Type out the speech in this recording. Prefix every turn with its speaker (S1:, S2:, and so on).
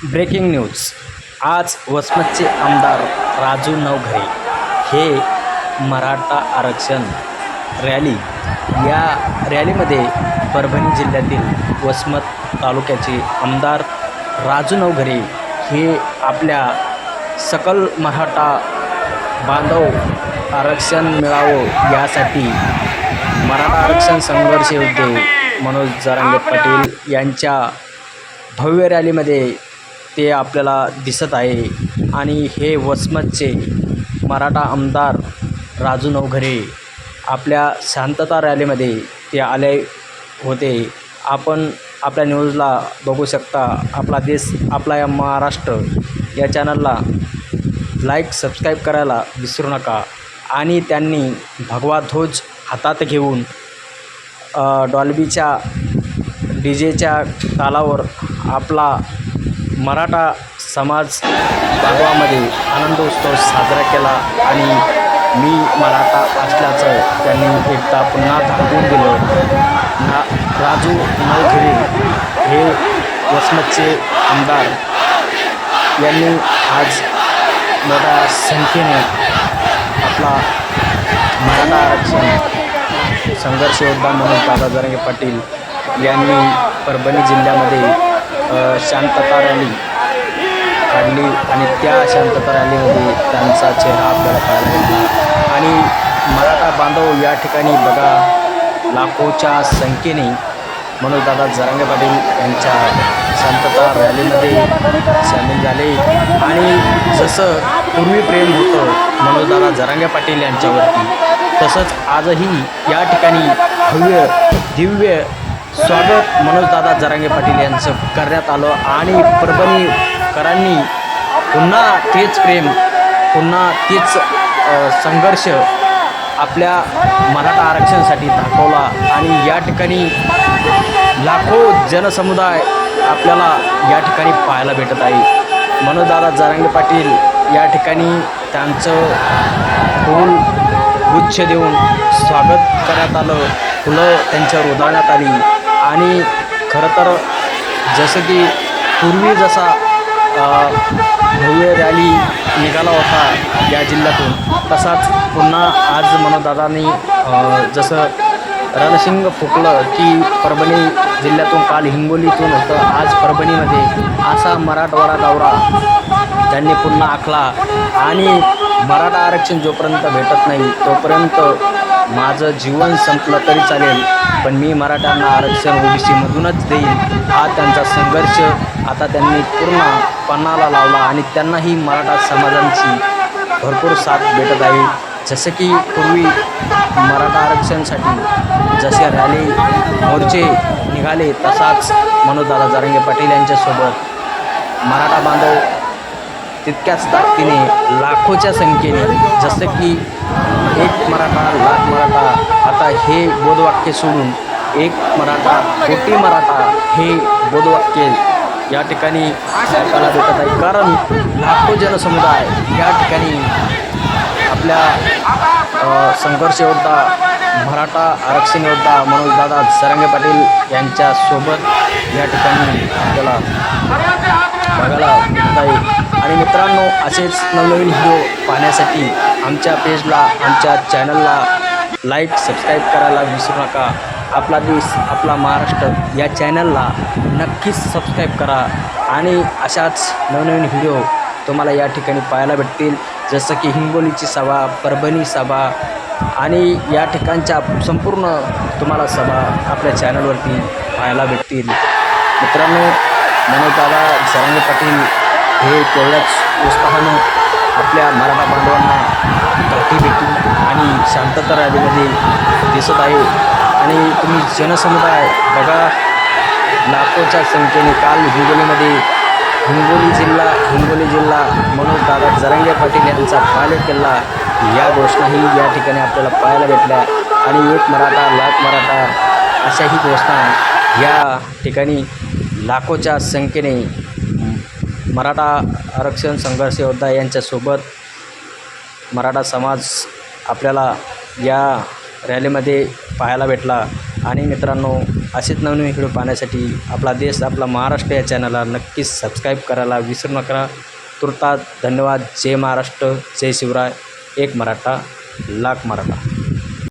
S1: Breaking news. आज वसमतचे आमदार राजू नवघरे हे मराठा आरक्षण रॅली या रॅलीमध्ये परभणी जिल्ह्यातील वसमत तालुक्याचे आमदार राजू नवघरे हे आपल्या सकल मराठा बांधव आरक्षण मिळावं यासाठी मराठा आरक्षण संघर्ष योद्धे मनोज जरांगे पाटील यांच्या भव्य रॅलीमध्ये ते आपल्याला दिसत आहे। आणि हे वसमतचे मराठा आमदार राजू नवघरे आपल्या शांतता रॅलीमध्ये ते आले होते। आपण आपल्या न्यूजला बघू शकता। आपला देश आपला या महाराष्ट्र या चॅनलला लाईक सबस्क्राईब करायला विसरू नका। आणि त्यांनी भगवा ध्वज हातात घेऊन डॉल्बीच्या डीजेच्या तालावर आपला मराठा समाज बांधवामध्ये आनंदोत्सव साजरा केला। आणि मी मराठा असल्याचं त्यांनी एकदा पुन्हा दाखवून दिलं। राजू नवघरे हे वसमतचे आमदार यांनी आज मोठ्या संख्येने आपला मराठा आरक्षण संघर्ष योद्धा म्हणून दादा जरांगे पाटील यांनी परभणी जिल्ह्यामध्ये शांतता रॅली काढली। आणि त्या शांतता रॅलीमध्ये त्यांचा चेहरा आपल्याला पाहायला मिळाला। आणि मराठा बांधव या ठिकाणी बघा लाखोच्या संख्येने मनोजदादा जरांगे पाटील यांच्या शांतता रॅलीमध्ये सामील झाले। आणि जसं पूर्वी प्रेम होतं मनोजदादा जरांगे पाटील यांच्यावरती, तसंच आजही या ठिकाणी भव्य दिव्य स्वागत मनोजदादा जरांगे पाटील यांचं करण्यात आलं। आणि परभणीकरांनी पुन्हा तेच प्रेम, पुन्हा तेच संघर्ष आपल्या मराठा आरक्षणासाठी दाखवला। आणि या ठिकाणी लाखो जनसमुदाय आपल्याला या ठिकाणी पाहायला भेटत आहे। मनोजदादा जरांगे पाटील या ठिकाणी त्यांचं फूल गुच्छ देऊन स्वागत करण्यात आलं, फुलं त्यांच्यावर उधळण्यात आली। आणि खरं तर जसं की पूर्वी जसा भव्य रॅली निघाला होता या जिल्ह्यातून, तसाच पुन्हा आज मनोजदादांनी जसं रणशिंग फुकलं की परभणी जिल्ह्यातून काल हिंगोलीतून होतं, आज परभणीमध्ये असा मराठवाडा दौरा त्यांनी पुन्हा आखला। आणि मराठा आरक्षण जोपर्यंत भेटत नाही तोपर्यंत माझं जीवन संपलं तरी चालेल, पण मी मराठ्यांना आरक्षण ओबीसीमधूनच देईल हा त्यांचा संघर्ष आता त्यांनी पूर्ण पणाला लावला। आणि त्यांनाही मराठा समाजांची भरपूर साथ भेटत आहे। जसं की पूर्वी मराठा आरक्षणासाठी जसे रॅली मोर्चे निघाले, तसाच मनोजदादा जरांगे पाटील यांच्यासोबत मराठा बांधव तितक्याच ताकदीने लाखोच्या संख्येने, जसं की एक मराठा लाख मराठा, आता हे बोधवाक्य सोडून एक मराठा कोटी मराठा हे बोधवाक्य या ठिकाणी ऐकायला भेटत आहे। कारण लाखो जनसमुदाय या ठिकाणी आपल्या संघर्ष योद्धा मराठा आरक्षण योद्धा मनोजदादा जरांगे पाटील यांच्यासोबत या ठिकाणी आपल्याला बघायला भेटत आहे। आणि मित्रांनो, असेच नवनवीन व्हिडिओ पाहण्यासाठी आमच्या पेजला, आमच्या चॅनलला लाईक सबस्क्राईब करायला विसरू नका। आपला देश आपला महाराष्ट्र या चॅनलला नक्कीच सबस्क्राईब करा। आणि अशाच नवनवीन व्हिडिओ तुम्हाला या ठिकाणी पाहायला भेटतील, जसं की हिंगोलीची सभा, परभणी सभा आणि या ठिकाणच्या संपूर्ण तुम्हाला सभा आपल्या चॅनलवरती पाहायला भेटतील। मित्रांनो, मनोजदादा जरांगे पाटील हे तेवढ्याच उत्साहानं आपल्या मराठा बांधवांना गाठी भेटून आणि शांतता रॅलीमध्ये दिसत आहे। आणि तुम्ही जनसमुदाय बघा लाखोच्या संख्येने काल हिंगोली जिल्हा मनोजदादा जरांगे पाटील यांचा बालेकिल्ला या घोषणाही या ठिकाणी आपल्याला पाहायला भेटल्या। आणि एक मराठा लाख मराठा अशाही घोषणा या ठिकाणी लाखोच्या संख्येने मराठा आरक्षण संघर्ष योद्धा यांच्यासोबत मराठा समाज आपल्याला या रॅलीमध्ये पाहायला भेटला। आणि मित्रांनो, असेच नवनवीन व्हिडिओ पाहण्यासाठी आपला देश आपला महाराष्ट्र या चॅनलला नक्कीच सबस्क्राईब करायला विसरू नका. तुर्तास धन्यवाद. जय महाराष्ट्र, जय शिवराय. एक मराठा लाख मराठा.